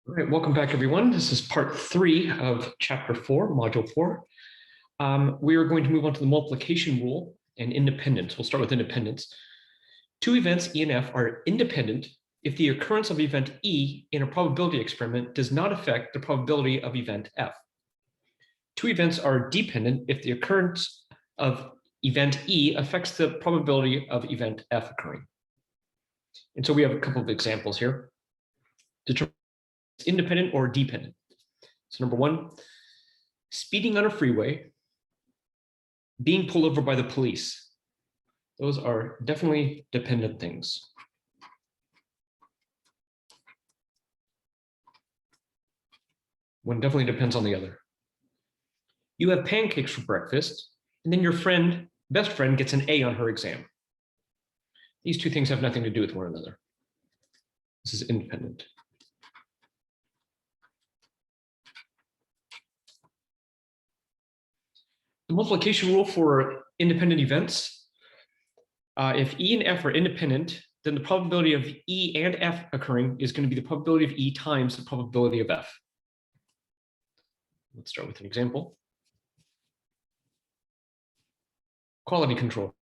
All right, welcome back, everyone. This is part 3 of chapter 4, module 4. We are going to move on to the multiplication rule and independence. We'll start with independence. Two events, E and F, are independent if the occurrence of event E in a probability experiment does not affect the probability of event F. Two events are dependent if the occurrence of event E affects the probability of event F occurring. And so we have a couple of examples here. Determine independent or dependent. So number one, speeding on a freeway, being pulled over by the police. Those are definitely dependent things. One definitely depends on the other. You have pancakes for breakfast, and then your best friend gets an A on her exam. These two things have nothing to do with one another. This is independent. The multiplication rule for independent events. If E and F are independent, then the probability of E and F occurring is going to be the probability of E times the probability of F. Let's start with an example. Quality control.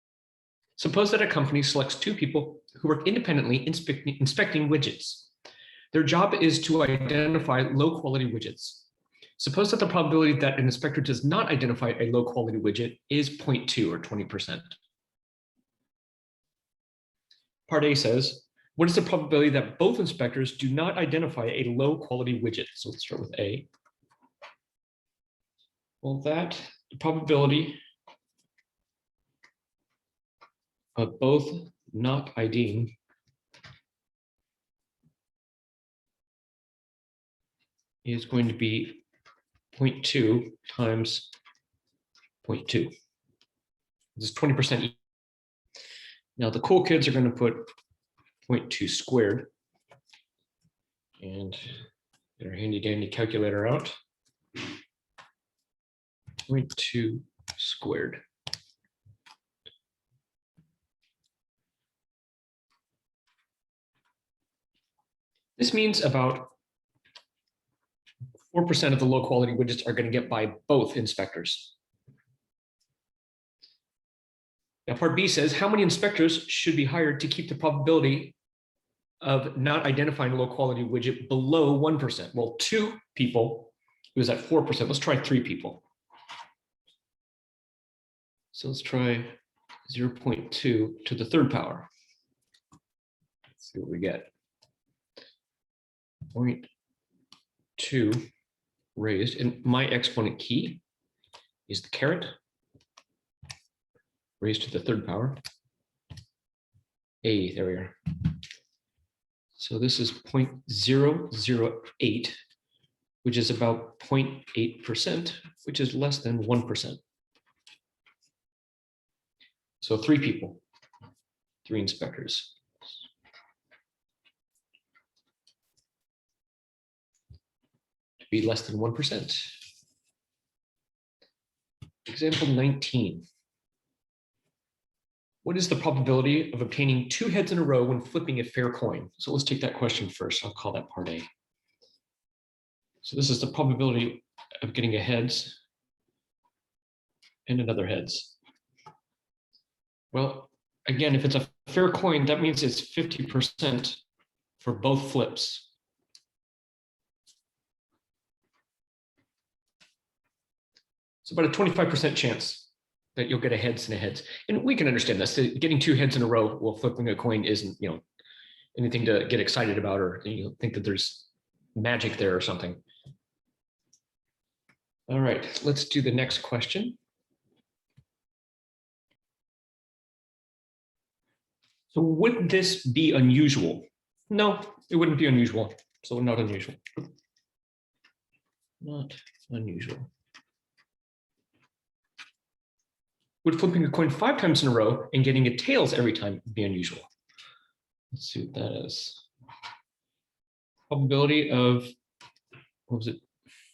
Suppose that a company selects two people who work independently inspecting widgets. Their job is to identify low quality widgets. Suppose that the probability that an inspector does not identify a low quality widget is 0.2 or 20%. Part A says, what is the probability that both inspectors do not identify a low quality widget? So let's start with A. Well, the probability of both not IDing is going to be 0.2 times 0.2. This is 20%. Now the cool kids are going to put 0.2 squared and get our handy dandy calculator out. 0.2 squared. This means about 4% of the low quality widgets are going to get by both inspectors. Now part B says, how many inspectors should be hired to keep the probability of not identifying a low quality widget below 1%? Well, 2 people, it was at 4%. Let's try 3 people. So let's try 0.2 to the third power. Let's see what we get. 0.2 raised, and my exponent key is the caret raised to the third power. A, there we are. So this is 0.008, which is about 0.8%, which is less than 1%. So 3 people, 3 inspectors. To be less than 1%. Example 19. What is the probability of obtaining 2 heads in a row when flipping a fair coin? So let's take that question first. I'll call that part A. So this is the probability of getting a heads and another heads. Well, again, if it's a fair coin, that means it's 50% for both flips. It's about a 25% chance that you'll get a heads and a heads. And we can understand this. Getting 2 heads in a row while flipping a coin isn't, anything to get excited about or think that there's magic there or something. All right, let's do the next question. So would this be unusual? No, it wouldn't be unusual. So not unusual. Not unusual. Would flipping a coin 5 times in a row and getting a tails every time be unusual? Let's see what that is. Probability of,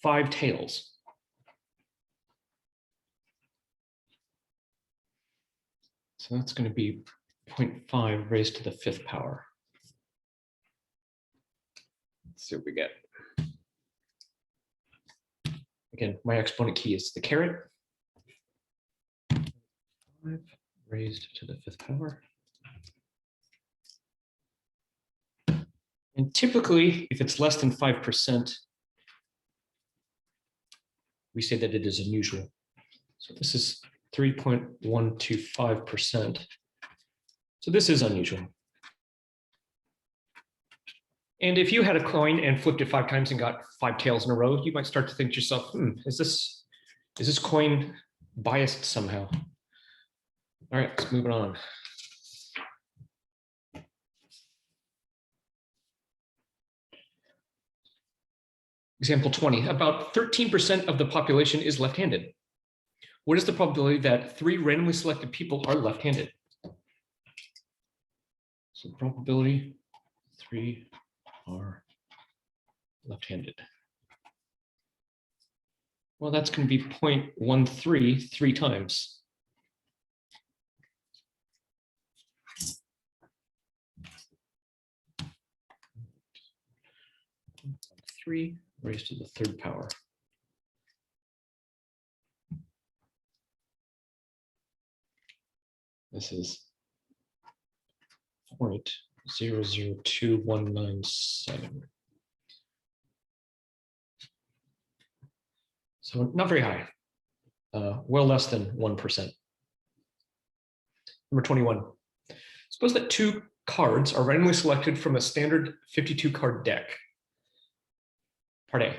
5 tails. So that's going to be 0.5 raised to the 5th power. Let's see what we get. Again, my exponent key is the caret. 5 raised to the 5th power. And typically, if it's less than 5%, we say that it is unusual. So this is 3.125%. So this is unusual. And if you had a coin and flipped it 5 times and got 5 tails in a row, you might start to think to yourself, is this coin biased somehow? All right, let's move it on. Example 20, about 13% of the population is left-handed. What is the probability that 3 randomly selected people are left-handed? So probability 3 are left-handed. Well, that's going to be 0.13 3 times. Three raised to the 3rd power. This is 0.002197. So not very high, well less than 1%. Number 21. Suppose that 2 cards are randomly selected from a standard 52 card deck. Part A.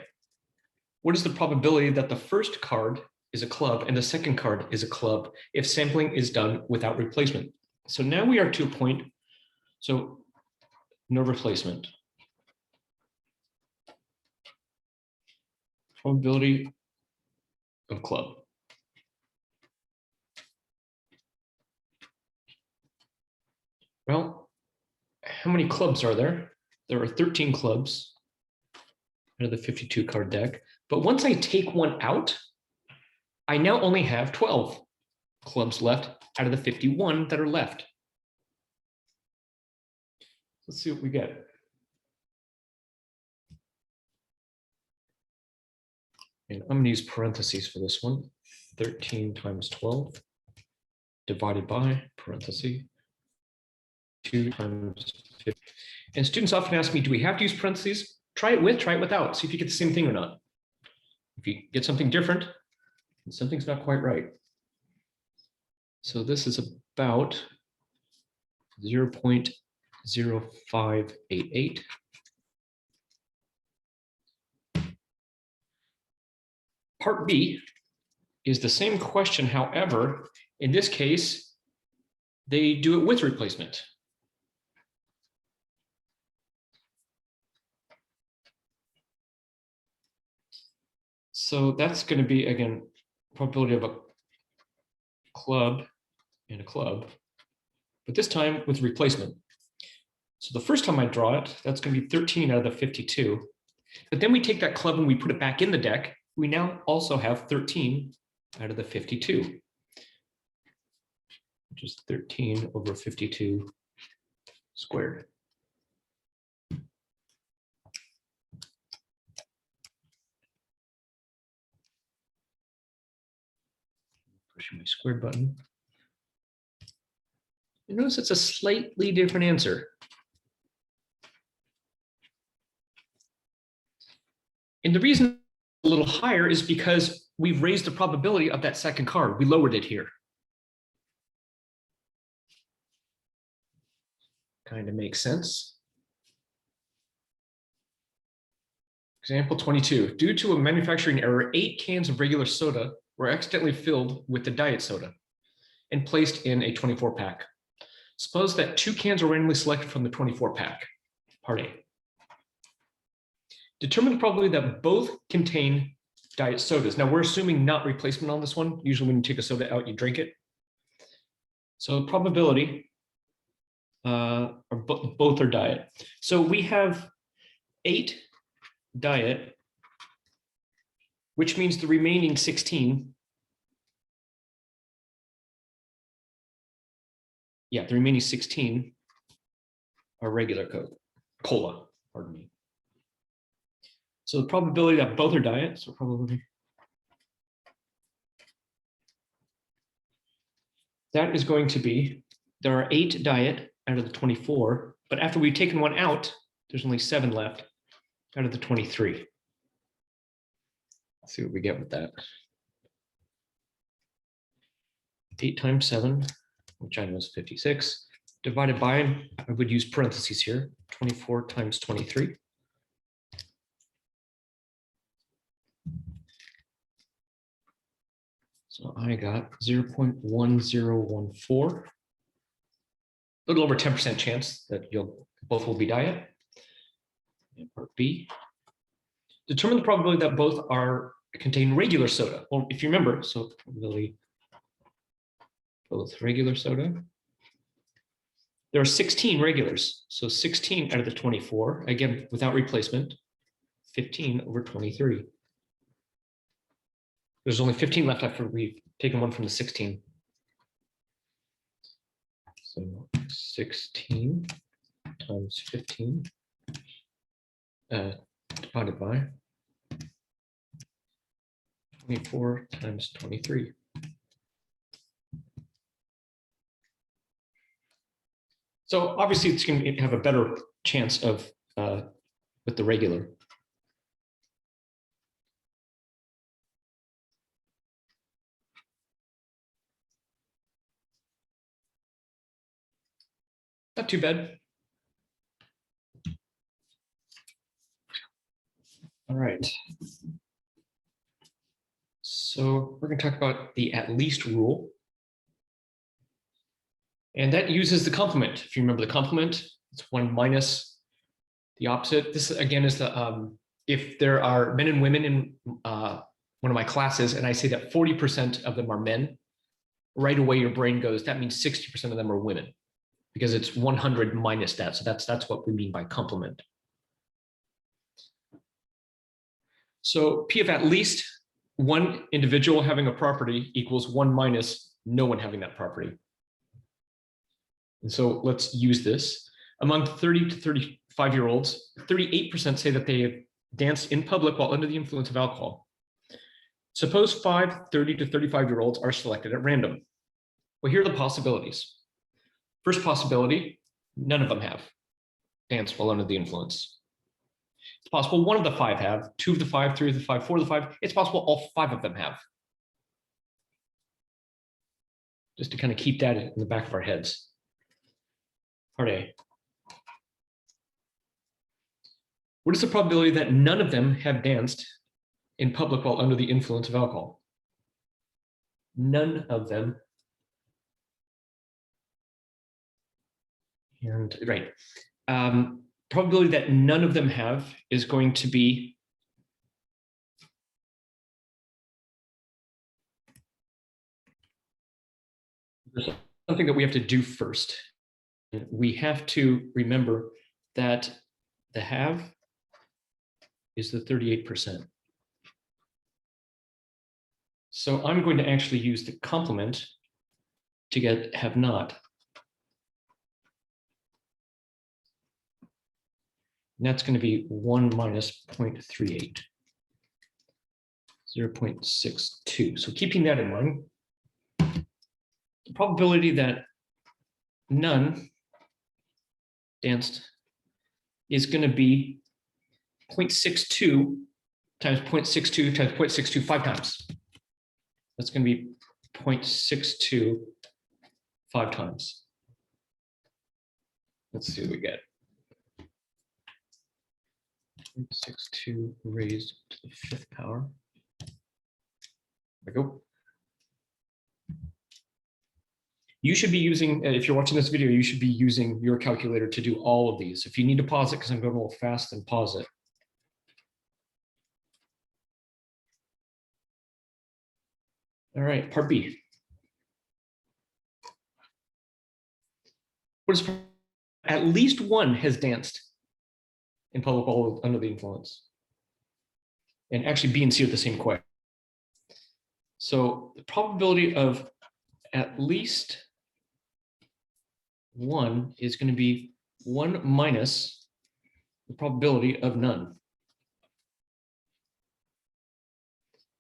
What is the probability that the first card is a club and the second card is a club if sampling is done without replacement? So now we are to a point, so no replacement. Probability of club. Well, how many clubs are there? There are 13 clubs out of the 52 card deck. But once I take one out, I now only have 12 clubs left out of the 51 that are left. Let's see what we get. And I'm going to use parentheses for this one. 13 times 12 divided by parentheses 2 times 50. And students often ask me, do we have to use parentheses? Try it with, try it without. See if you get the same thing or not. If you get something different, something's not quite right. So this is about 0.0588. Part B is the same question. However, in this case, they do it with replacement. So that's going to be, again, probability of a club and a club, but this time with replacement. So the first time I draw it, that's going to be 13 out of the 52. But then we take that club and we put it back in the deck. We now also have 13 out of the 52, which is 13 over 52 squared. Pushing my squared button. You notice it's a slightly different answer. And the reason it's a little higher is because we've raised the probability of that second card. We lowered it here. Kind of makes sense. Example 22. Due to a manufacturing error, 8 cans of regular soda were accidentally filled with the diet soda and placed in a 24 pack. Suppose that 2 cans are randomly selected from the 24 pack. Part A. Determine the probability that both contain diet sodas. Now we're assuming not replacement on this one. Usually when you take a soda out, you drink it. So probability, both are diet. So we have 8 diet, which means the remaining 16. Yeah, the remaining 16 are regular Coke, cola, pardon me. So the probability that both are diet, so probability that is going to be, there are 8 diet out of the 24, but after we've taken one out, there's only 7 left out of the 23. Let's see what we get with that. 8 times 7, which I know is 56, divided by, I would use parentheses here, 24 times 23. So I got 0.1014, a little over 10% chance that both will be diet. And part B, determine the probability that both contain regular soda. Well, if you remember, so probability both regular soda. There are 16 regulars, so 16 out of the 24, again, without replacement, 15 over 23. There's only 15 left after we've taken one from the 16. So 16 times 15 divided by 24 times 23. So obviously it's going to have a better chance of with the regular. Not too bad. All right. So we're going to talk about the at least rule. And that uses the complement. If you remember the complement, it's 1 minus the opposite. This again is the, if there are men and women in one of my classes, and I say that 40% of them are men, right away your brain goes, that means 60% of them are women, because it's 100 minus that. So that's what we mean by complement. So P of at least one individual having a property equals 1 minus no one having that property. And so let's use this. Among 30 to 35-year-olds, 38% say that they have danced in public while under the influence of alcohol. Suppose 5 30 to 35-year-olds are selected at random. Well, here are the possibilities. First possibility, none of them have danced while under the influence. It's possible one of the 5 have, 2 of the 5, 3 of the 5, 4 of the 5. It's possible all 5 of them have. Just to kind of keep that in the back of our heads. Part A. What is the probability that none of them have danced in public while under the influence of alcohol? None of them. And right. Probability that none of them have is going to be something that we have to do first. We have to remember that the have is the 38%. So I'm going to actually use the complement to get have not. And that's going to be 1 minus 0.38, 0.62. So keeping that in mind, the probability that none danced is going to be 0.62 times 0.62 times 0.62 5 times. That's going to be 0.62 5 times. Let's see what we get. 0.62 raised to the 5th power. There we go. You should be using, if you're watching this video, you should be using your calculator to do all of these. If you need to pause it because I'm going a little fast, then pause it. All right, part B. What is at least one has danced in public while under the influence? And actually B and C are the same question. So the probability of at least one is going to be 1 minus the probability of none.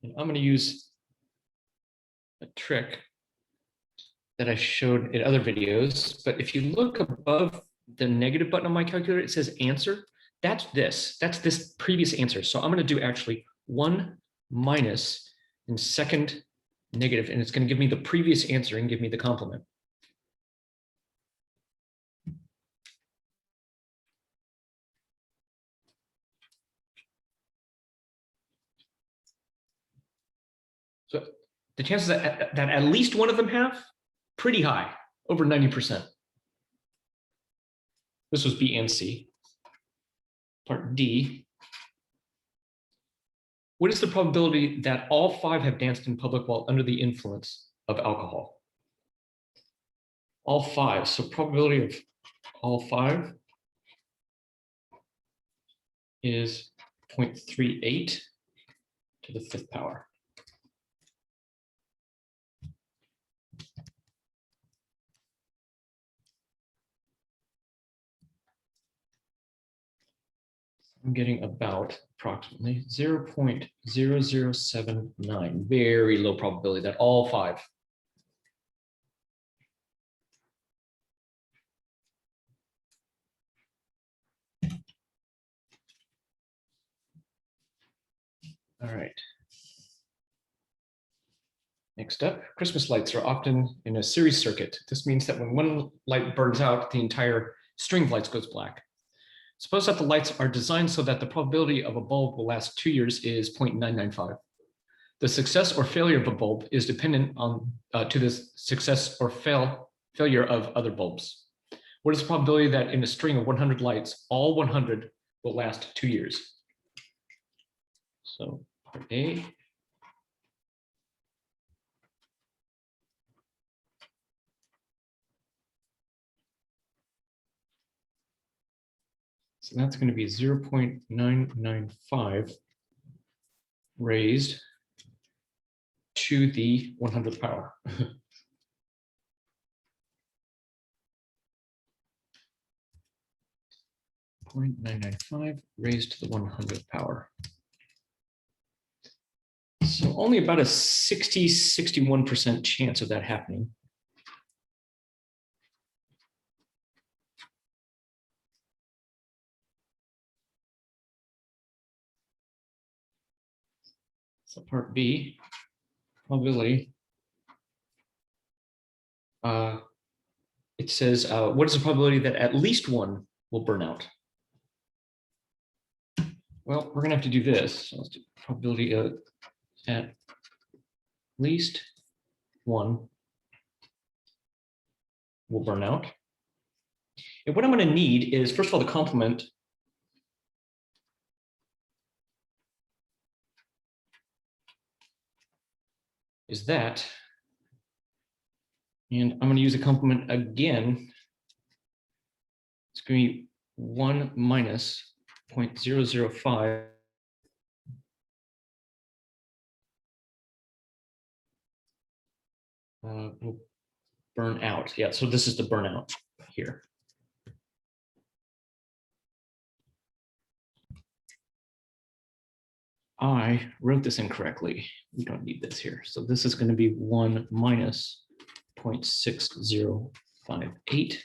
And I'm going to use a trick that I showed in other videos. But if you look above the negative button on my calculator, it says answer. That's this previous answer. So I'm going to do actually 1 minus and second negative, and it's going to give me the previous answer and give me the complement. So the chances that at least one of them have, pretty high, over 90%. This was B and C. Part D. What is the probability that all 5 have danced in public while under the influence of alcohol? All 5. So probability of all 5 is 0.38 to the 5th power. I'm getting about approximately 0.0079, very low probability that all 5. All right. Next up, Christmas lights are often in a series circuit. This means that when one light burns out, the entire string of lights goes black. Suppose that the lights are designed so that the probability of a bulb will last 2 years is 0.995. The success or failure of a bulb is dependent on to the success or failure of other bulbs. What is the probability that in a string of 100 lights, all 100 will last 2 years? So part A. So that's going to be 0.995 raised to the 100th power. 0.995 raised to the 100th power. So only about a 61% chance of that happening. So part B, probability. It says, what is the probability that at least one will burn out? Well, we're gonna have to do this. So let's do probability of at least one will burn out. And what I'm gonna need is, first of all, the complement. Is that, and I'm going to use a complement again. It's going to be 1 minus 0.005 will burn out. Yeah, so this is the burnout here. I wrote this incorrectly. We don't need this here. So this is going to be 1 minus 0.6058,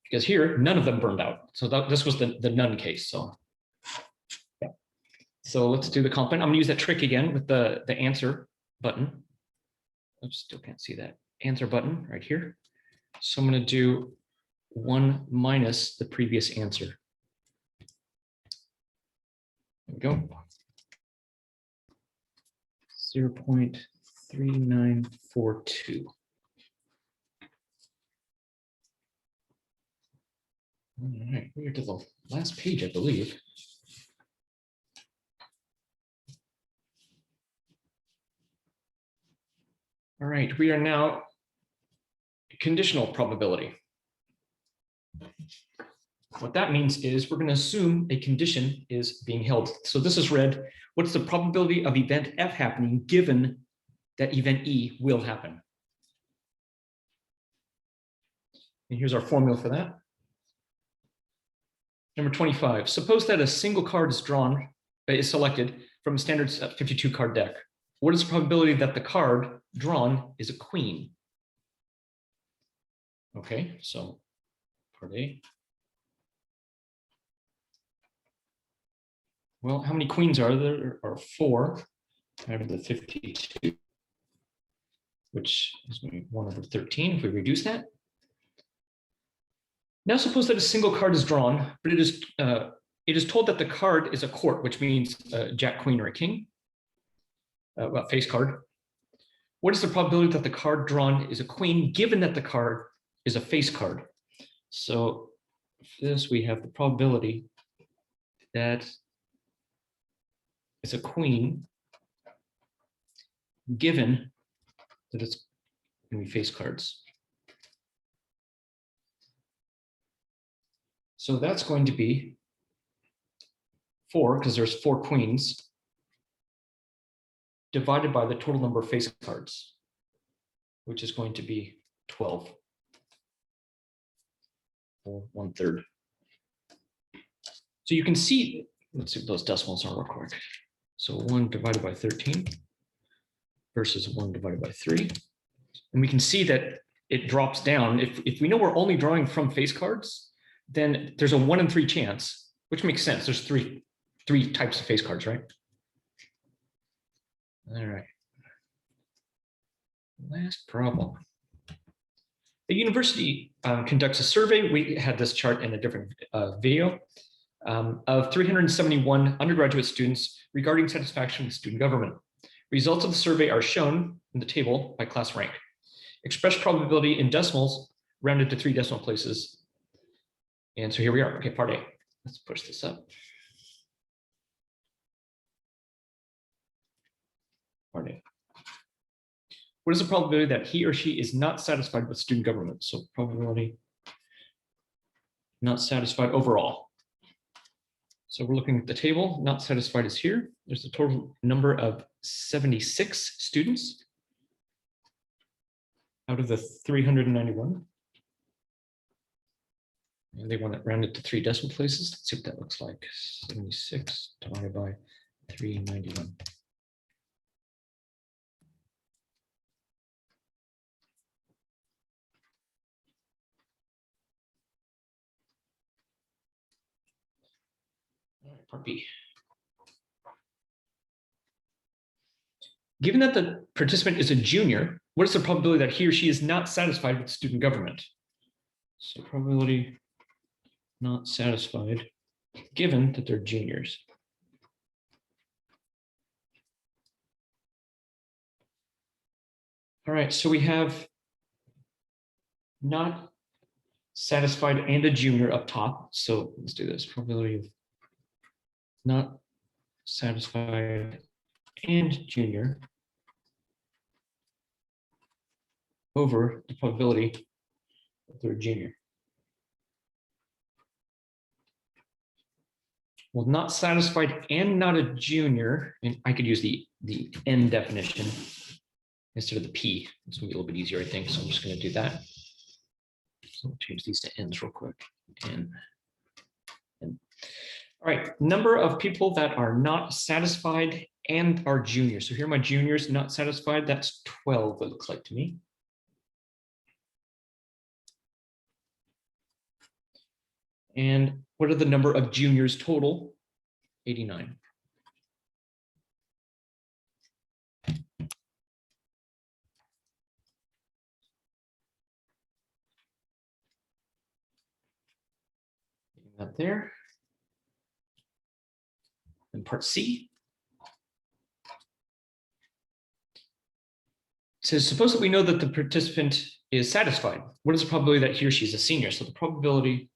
because here, none of them burned out. So this was the none case. So, yeah. So let's do the complement. I'm going to use that trick again with the answer button. I still can't see that answer button right here. So I'm going to do 1 minus the previous answer. There we go. 0.3942. All right, we're to the last page, I believe. All right, we are now conditional probability. What that means is we're going to assume a condition is being held. So this is read, what's the probability of event F happening given that event E will happen? And here's our formula for that. Number 25, suppose that a single card is selected from a standard 52 card deck. what is the probability that the card drawn is a queen? Okay, so part A. Well, how many queens are there? There are 4 out of the 52, which is going to be 1 over 13 if we reduce that. Now suppose that a single card is drawn, but it is told that the card is a court, which means a jack, queen, or a king, well, face card. What is the probability that the card drawn is a queen, given that the card is a face card? So for this, we have the probability that it's a queen, given that it's going to be face cards. So that's going to be 4, because there's 4 queens, divided by the total number of face cards, which is going to be 12, or 1/3. So you can see, let's see what those decimals are real quick. So 1 divided by 13 versus 1 divided by 3. And we can see that it drops down. If we know we're only drawing from face cards, then there's a 1 in 3 chance, which makes sense. There's three types of face cards, right? All right. Last problem. The university conducts a survey. We had this chart in a different video of 371 undergraduate students regarding satisfaction with student government. Results of the survey are shown in the table by class rank. Express probability in decimals rounded to 3 decimal places. And so here we are. Okay, part A. Let's push this up. Part A. What is the probability that he or she is not satisfied with student government? So probability not satisfied overall. So we're looking at the table. Not satisfied is here. There's a total number of 76 students out of the 391. And they want it rounded to 3 decimal places. Let's see what that looks like. 76 divided by 391. All right, part B. Given that the participant is a junior, what is the probability that he or she is not satisfied with student government? So probability not satisfied, given that they're juniors. All right, so we have not satisfied and a junior up top. So let's do this. Probability of not satisfied and junior over the probability that they're junior. Well, not satisfied and not a junior, and I could use the N definition instead of the P. It's gonna be a little bit easier, I think. So I'm just gonna do that. So I'll change these to N's real quick. N. All right, number of people that are not satisfied and are juniors. So here are my juniors not satisfied. That's 12, it looks like to me. And what are the number of juniors total? 89. That there. And part C. It says, suppose that we know that the participant is satisfied. What is the probability that he or she is a senior? So the probability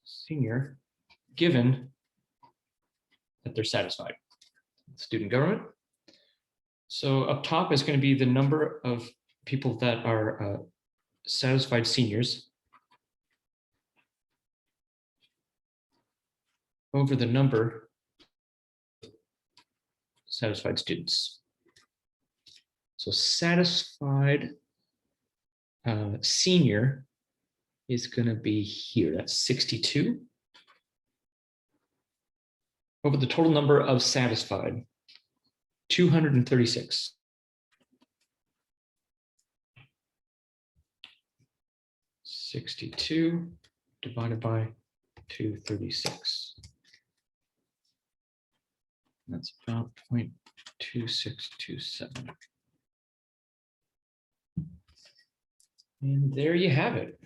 senior given that they're satisfied. Student government. So up top is going to be the number of people that are satisfied seniors over the number of satisfied students. So satisfied senior is going to be here. That's 62 over the total number of satisfied. 236. $62 divided by 236. That's about 0.2627. And there you have it.